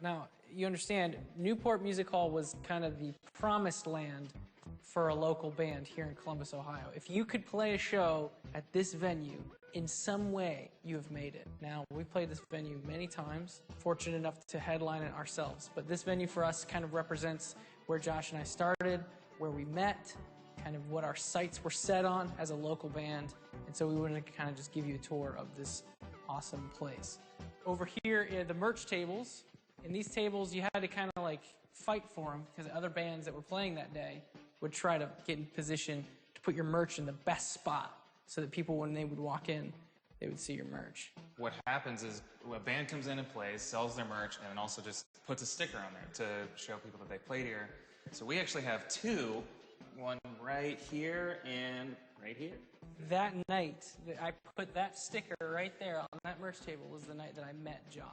Now, you understand, Newport Music Hall was kind of the promised land for a local band here in Columbus, Ohio. If you could play a show at this venue, in some way, you have made it. Now, we played this venue many times, fortunate enough to headline it ourselves, but this venue for us kind of represents where Josh and I started, where we met, kind of what our sights were set on as a local band, and so we wanted to kind of just give you a tour of this awesome place. Over here are the merch tables. In these tables, you had to kind of like fight for them because other bands that were playing that day would try to get in position to put your merch in the best spot so that people, when they would walk in, they would see your merch. What happens is a band comes in and plays, sells their merch, and then also just puts a sticker on there to show people that they played here. So we actually have two, one right here and right here. That night that I put that sticker right there on that merch table was the night that I met Josh.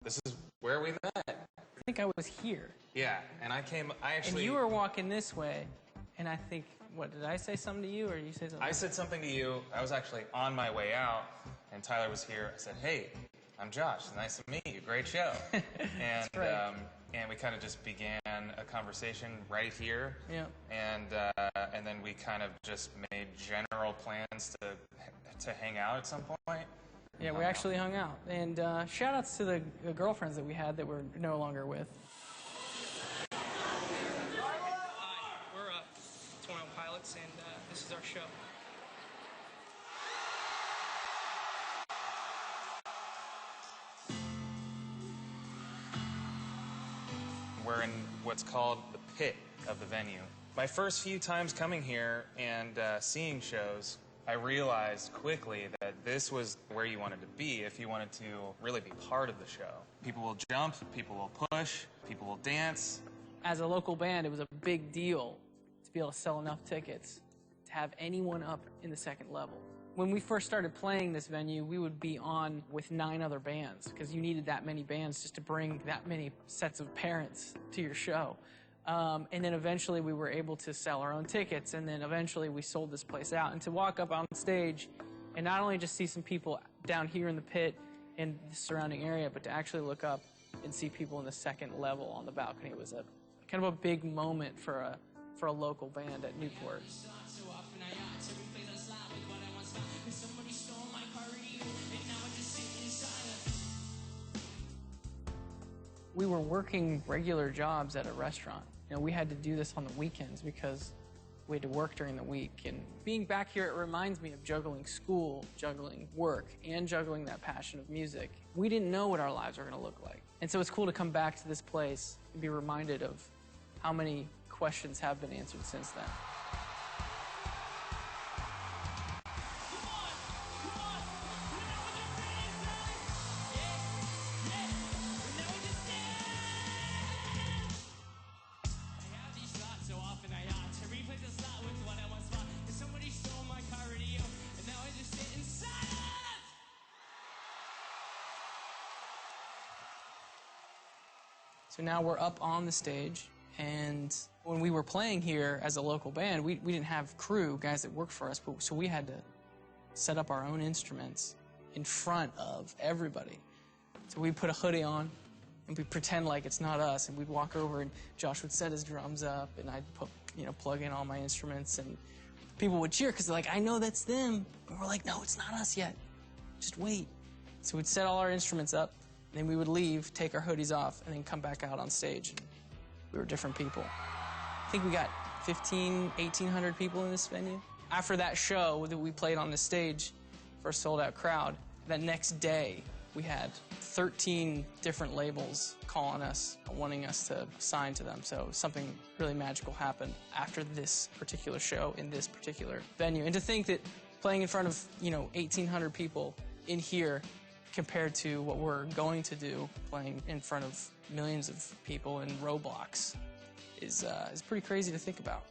This is where we met. I think I was here. Yeah, and I actually... And you were walking this way, and I think, what, did I say something to you, or you say something? I said something to you. I was actually on my way out, and Tyler was here. I said, hey, I'm Josh. Nice to meet you. Great show. And, right. And we kind of just began a conversation right here. Yeah. And then we kind of just made general plans to hang out at some point. Yeah, we actually hung out. And shout-outs to the girlfriends that we had that we're no longer with. Hi, we're Tornado Pilots, and this is our show. We're in what's called the pit of the venue. My first few times coming here and seeing shows, I realized quickly that this was where you wanted to be if you wanted to really be part of the show. People will jump, people will push, people will dance. As a local band, it was a big deal to be able to sell enough tickets to have anyone up in the second level. When we first started playing this venue, we would be on with 9 other bands because you needed that many bands just to bring that many sets of parents to your show. And then eventually we were able to sell our own tickets, and then eventually we sold this place out. And to walk up on stage and not only just see some people down here in the pit and the surrounding area, but to actually look up and see people in the second level on the balcony was a kind of a big moment for a local band at Newport. We were working regular jobs at a restaurant. You know, we had to do this on the weekends because we had to work during the week. And being back here, it reminds me of juggling school, juggling work, and juggling that passion of music. We didn't know what our lives were going to look like. And so it's cool to come back to this place and be reminded of how many questions have been answered since then. So now we're up on the stage, and when we were playing here as a local band, we didn't have crew, guys that worked for us, so we had to set up our own instruments in front of everybody. So we put a hoodie on, and we'd pretend like it's not us, and we'd walk over, and Josh would set his drums up, and I'd plug in all my instruments, and people would cheer because they're like, I know that's them. And we're like, no, it's not us yet. Just wait. So we'd set all our instruments up, and then we would leave, take our hoodies off, and then come back out on stage. And we were different people. I think we got 1,800 people in this venue. After that show that we played on the stage for a sold-out crowd, that next day we had 13 different labels calling us, wanting us to sign to them. So something really magical happened after this particular show in this particular venue. And to think that playing in front of 1,800 people in here compared to what we're going to do, playing in front of millions of people in Roblox, is pretty crazy to think about.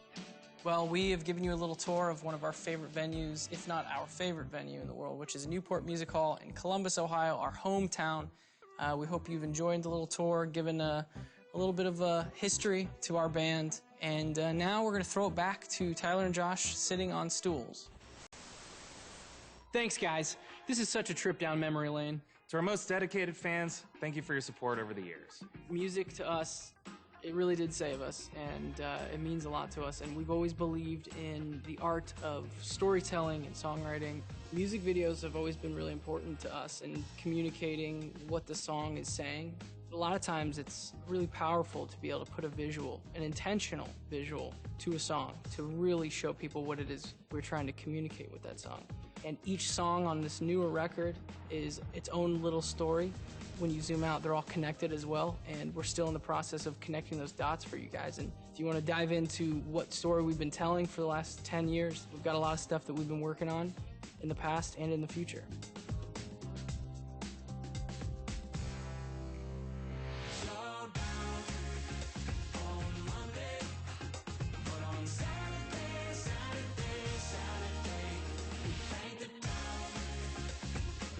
Well, we have given you a little tour of one of our favorite venues, if not our favorite venue in the world, which is Newport Music Hall in Columbus, Ohio, our hometown. We hope you've enjoyed the little tour, given a little bit of a history to our band. And now we're going to throw it back to Tyler and Josh sitting on stools. Thanks, guys. This is such a trip down memory lane. It's To our most dedicated fans, thank you for your support over the years. Music to us, it really did save us, and it means a lot to us. And we've always believed in the art of storytelling and songwriting. Music videos have always been really important to us in communicating what the song is saying. A lot of times it's really powerful to be able to put a visual, an intentional visual, to a song to really show people what it is we're trying to communicate with that song. And each song on this newer record is its own little story. When you zoom out, they're all connected as well, and we're still in the process of connecting those dots for you guys. And if you want to dive into what story we've been telling for the last 10 years, we've got a lot of stuff that we've been working on in the past and in the future.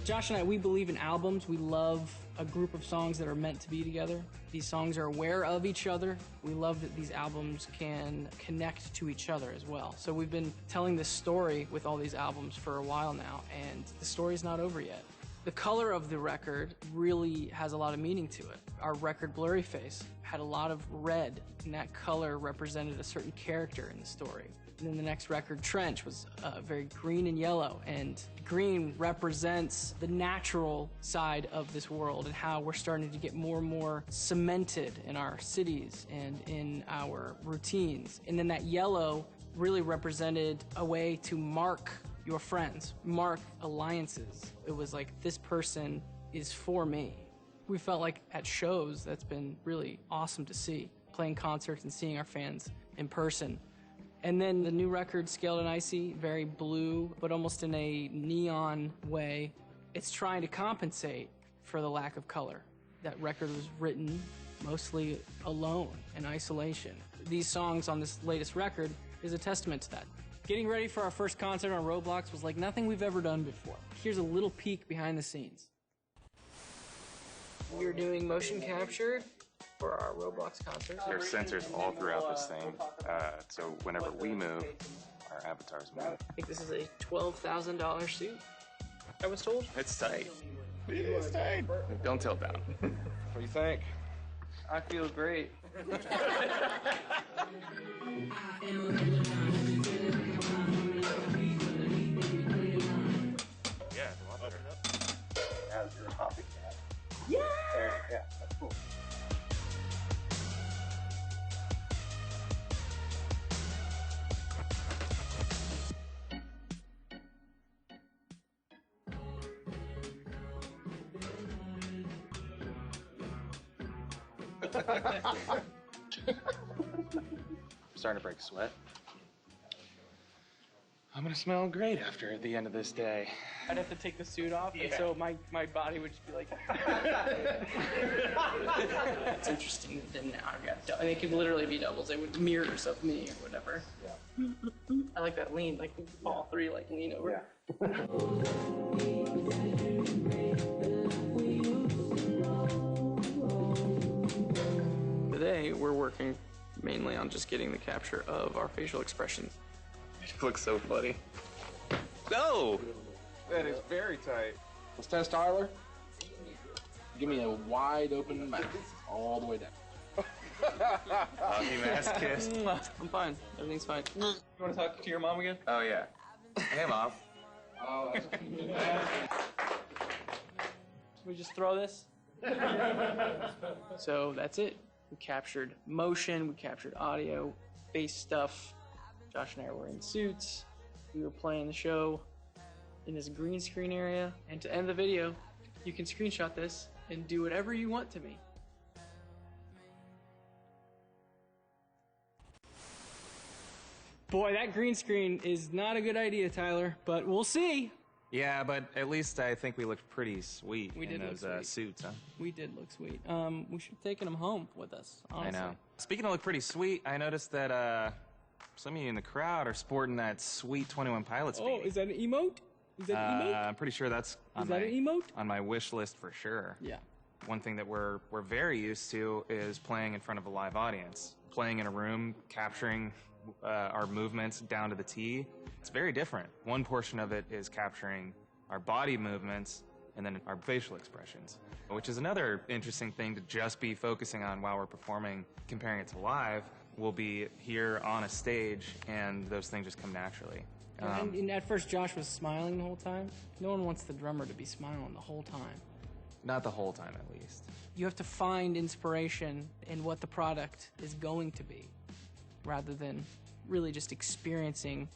Josh and I, we believe in albums. We love a group of songs that are meant to be together. These songs are aware of each other. We love that these albums can connect to each other as well. So we've been telling this story with all these albums for a while now, and the story's not over yet. The color of the record really has a lot of meaning to it. Our record, Blurry Face, had a lot of red, and that color represented a certain character in the story. And then the next record, Trench, was very green and yellow, and green represents the natural side of this world and how we're starting to get more and more cemented in our cities and in our routines. And then that yellow really represented a way to mark your friends, mark alliances. It was like, this person is for me. We felt like at shows, that's been really awesome to see, playing concerts and seeing our fans in person. And then the new record, Scaled and Icy, very blue, but almost in a neon way. It's trying to compensate for the lack of color. That record was written mostly alone, in isolation. These songs on this latest record is a testament to that. Getting ready for our first concert on Roblox was like nothing we've ever done before. Here's a little peek behind the scenes. We're doing motion capture for our Roblox concert. There's sensors all throughout this thing, so whenever we move, our avatars move. I think this is a $12,000 suit, I was told. It's tight. It is tight. Don't tilt down. What do you think? I feel great. Yeah, it's a lot better. As your copycat. Yeah! Yeah, that's cool. I'm starting to break a sweat. I'm gonna smell great after the end of this day. I'd have to take the suit off, and so my body would just be like... It's interesting that then now I've got... And they could literally be doubles. They would mirrors of me or whatever. Yeah. I like that lean, like all three like lean over. Yeah. Today, we're working mainly on just getting the capture of our facial expressions. It looks so funny. No! That is very tight. Let's test Tyler. Give me a wide open mouth all the way down. Hockey mask kiss. I'm fine. Everything's fine. You want to talk to your mom again? Oh, yeah. Hey, Mom. Oh, that's Should we just throw this? So that's it. We captured motion, we captured audio, face stuff. Josh and I were in suits. We were playing the show in this green screen area. And to end the video, you can screenshot this and do whatever you want to me. Boy, that green screen is not a good idea, Tyler, but we'll see. Yeah, but at least I think we looked pretty sweet We did in look those sweet. suits, huh? We did look sweet. We should have taken them home with us, honestly. I know. Speaking of look pretty sweet, I noticed that some of you in the crowd are sporting that sweet 21 Pilots Oh, beanie. is that an emote? Is that an emote? I'm pretty sure that's on Is that my, an emote? on my wish list for sure. Yeah. One thing that we're very used to is playing in front of a live audience. Playing in a room, capturing our movements down to the T. It's very different. One portion of it is capturing our body movements, and then our facial expressions, which is another interesting thing to just be focusing on while we're performing. Comparing it to live, we'll be here on a stage, and those things just come naturally. And at first, Josh was smiling the whole time. No one wants the drummer to be smiling the whole time. Not the whole time, at least. You have to find inspiration in what the product is going to be, rather than really just experiencing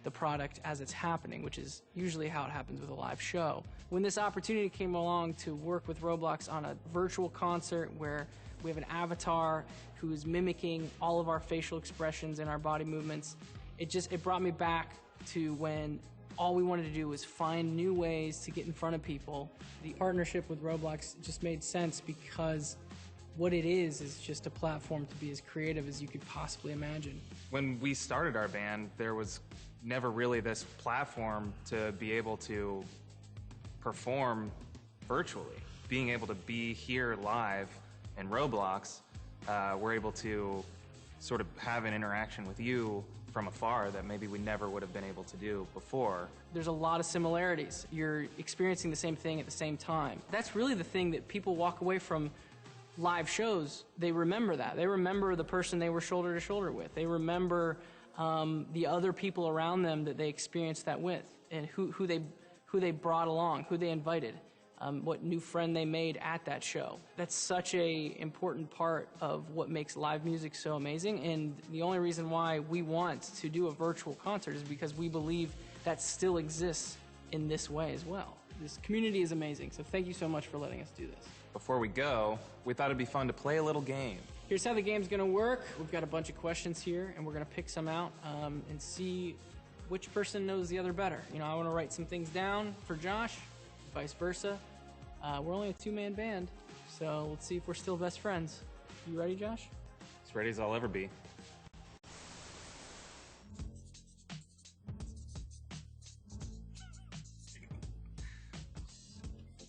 the product as it's happening, which is usually how it happens with a live show. When this opportunity came along to work with Roblox on a virtual concert where we have an avatar who is mimicking all of our facial expressions and our body movements, it brought me back to when all we wanted to do was find new ways to get in front of people. The partnership with Roblox just made sense because what it is just a platform to be as creative as you could possibly imagine. When we started our band, there was never really this platform to be able to perform virtually. Being able to be here live in Roblox, we're able to sort of have an interaction with you from afar that maybe we never would have been able to do before. There's a lot of similarities. You're experiencing the same thing at the same time. That's really the thing that people walk away from live shows. They remember that. They remember the person they were shoulder to shoulder with. They remember the other people around them that they experienced that with, and who they brought along, who they invited, what new friend they made at that show. That's such a important part of what makes live music so amazing, and the only reason why we want to do a virtual concert is because we believe that still exists in this way as well. This community is amazing, so thank you so much for letting us do this. Before we go, we thought it'd be fun to play a little game. Here's how the game's gonna work. We've got a bunch of questions here, and we're gonna pick some out and see which person knows the other better. You know, I wanna write some things down for Josh, vice versa. We're only a two-man band, so let's see if we're still best friends. You ready, Josh? As ready as I'll ever be.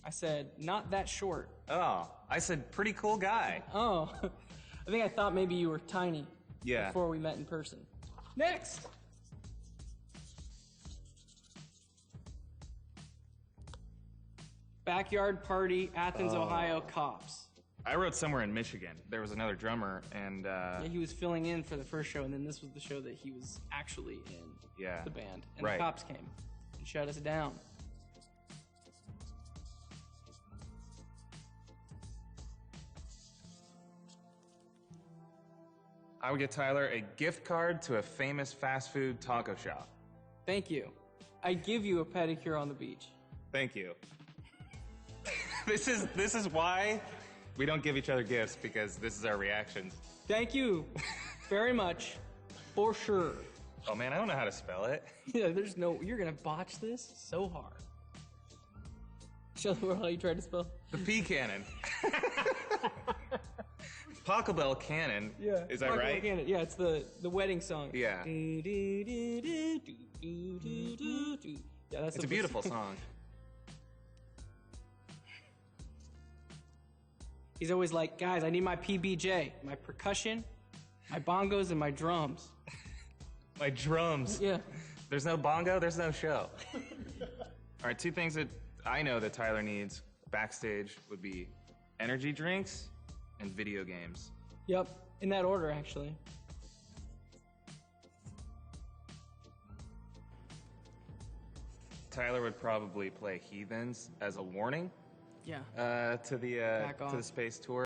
I said, not that short. Oh, I said pretty cool guy. Oh, I think I thought maybe you were tiny. Yeah. Before we met in person. Next! Backyard party, Athens, Ohio, cops. I wrote somewhere in Michigan. There was another drummer, and Yeah, he was filling in for the first show, and then this was the show that he was actually in. Yeah. The band. And Right. the cops came and shut us down. I would get Tyler a gift card to a famous fast food taco shop. Thank you. I give you a pedicure on the beach. Thank you. This is why we don't give each other gifts, because this is our reactions. Thank you very much, for sure. Oh man, I don't know how to spell it. Yeah, you're gonna botch this so hard. Show the world how you tried to spell. The P cannon. Pachelbel Cannon. Yeah. Is that right? Yeah, it's the wedding song. Yeah. Yeah, that's It's a beautiful song. He's always like, guys, I need my PBJ, my percussion, my bongos, and my drums. My drums. Yeah. There's no bongo, there's no show. All right, two things that I know that Tyler needs backstage would be energy drinks and video games. Yep, in that order, actually. Tyler would probably play Heathens as a warning Yeah. to the space tour.